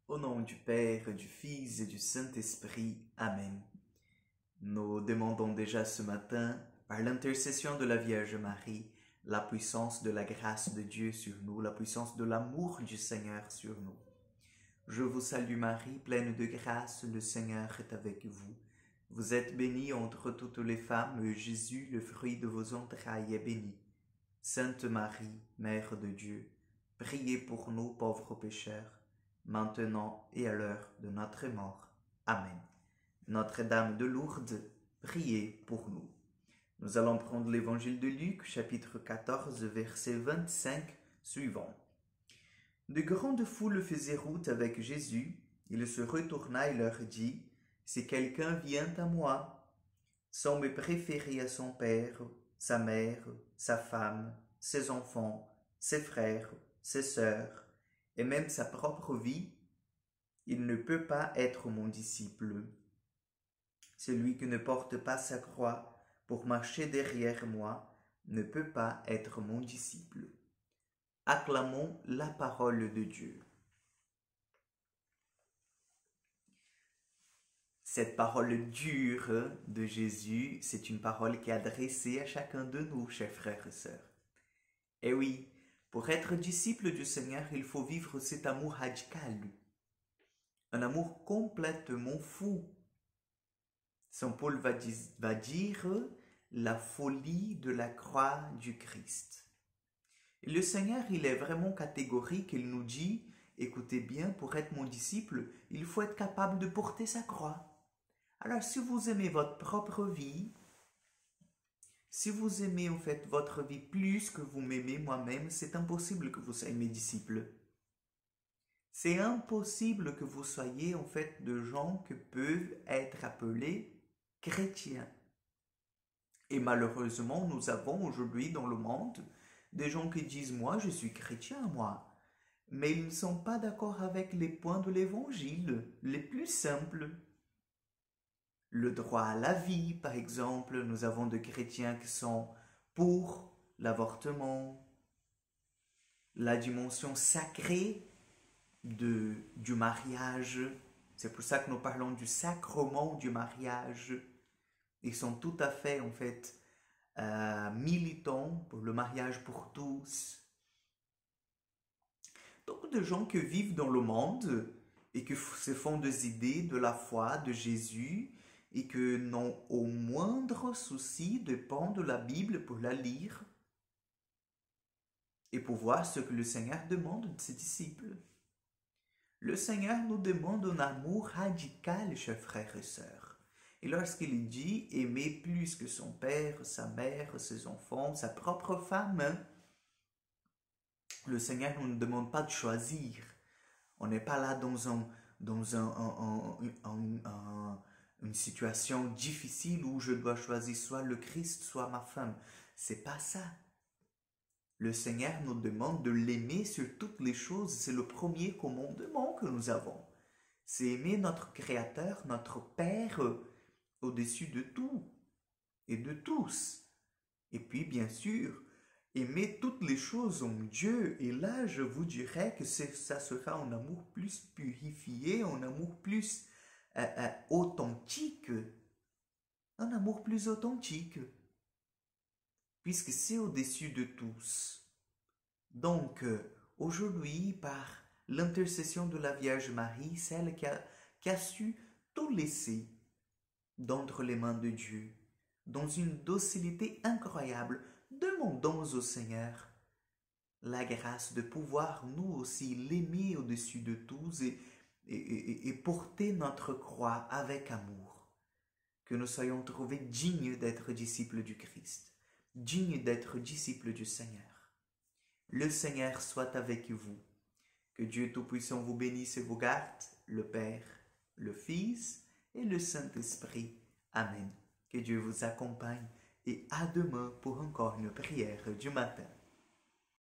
Au nom du Père, du Fils et du Saint-Esprit. Amen. Nous demandons déjà ce matin, par l'intercession de la Vierge Marie, la puissance de la grâce de Dieu sur nous, la puissance de l'amour du Seigneur sur nous. Je vous salue Marie, pleine de grâce, le Seigneur est avec vous. Vous êtes bénie entre toutes les femmes, et Jésus, le fruit de vos entrailles, est béni. Sainte Marie, Mère de Dieu, priez pour nous pauvres pécheurs, maintenant et à l'heure de notre mort. Amen. Notre-Dame de Lourdes, priez pour nous. Nous allons prendre l'évangile de Luc, chapitre 14, verset 25 suivant. De grandes foules faisaient route avec Jésus. Il se retourna et leur dit, « Si quelqu'un vient à moi, sans me préférer à son père, sa mère, sa femme, ses enfants, ses frères, ses sœurs, et même sa propre vie, il ne peut pas être mon disciple. Celui qui ne porte pas sa croix pour marcher derrière moi ne peut pas être mon disciple. » Acclamons la parole de Dieu. Cette parole dure de Jésus, c'est une parole qui est adressée à chacun de nous, chers frères et sœurs. Et oui, pour être disciple du Seigneur, il faut vivre cet amour radical, un amour complètement fou. Saint Paul va dire la folie de la croix du Christ. Et le Seigneur, il est vraiment catégorique, il nous dit, écoutez bien, pour être mon disciple, il faut être capable de porter sa croix. Alors, si vous aimez votre propre vie, si vous aimez en fait votre vie plus que vous m'aimez moi-même, c'est impossible que vous soyez mes disciples. C'est impossible que vous soyez en fait de gens qui peuvent être appelés chrétiens. Et malheureusement, nous avons aujourd'hui dans le monde des gens qui disent « moi, je suis chrétien, moi ». Mais ils ne sont pas d'accord avec les points de l'évangile, les plus simples. Le droit à la vie, par exemple, nous avons des chrétiens qui sont pour l'avortement, la dimension sacrée du mariage. C'est pour ça que nous parlons du sacrement du mariage. Ils sont tout à fait, en fait, militants pour le mariage pour tous. Donc, des gens qui vivent dans le monde et qui se font des idées de la foi de Jésus et qui n'ont au moindre souci de prendre la Bible pour la lire et pour voir ce que le Seigneur demande de ses disciples. Le Seigneur nous demande un amour radical, chers frères et sœurs. Et lorsqu'il dit « aimer plus que son père, sa mère, ses enfants, sa propre femme », le Seigneur ne nous demande pas de choisir. On n'est pas là dans une situation difficile où je dois choisir soit le Christ, soit ma femme. C'est pas ça. Le Seigneur nous demande de l'aimer sur toutes les choses. C'est le premier commandement que nous avons. C'est aimer notre Créateur, notre Père, au-dessus de tout et de tous. Et puis, bien sûr, aimer toutes les choses en Dieu. Et là, je vous dirais que ça sera un amour plus purifié, un amour plus authentique. Un amour plus authentique. Puisque c'est au-dessus de tous. Donc, aujourd'hui, par l'intercession de la Vierge Marie, celle qui a su tout laisser d'entre les mains de Dieu, dans une docilité incroyable, demandons au Seigneur la grâce de pouvoir nous aussi l'aimer au-dessus de tous et porter notre croix avec amour. Que nous soyons trouvés dignes d'être disciples du Christ, dignes d'être disciples du Seigneur. Le Seigneur soit avec vous. Que Dieu Tout-Puissant vous bénisse et vous garde, le Père, le Fils et le Saint-Esprit. Amen. Que Dieu vous accompagne et à demain pour encore une prière du matin.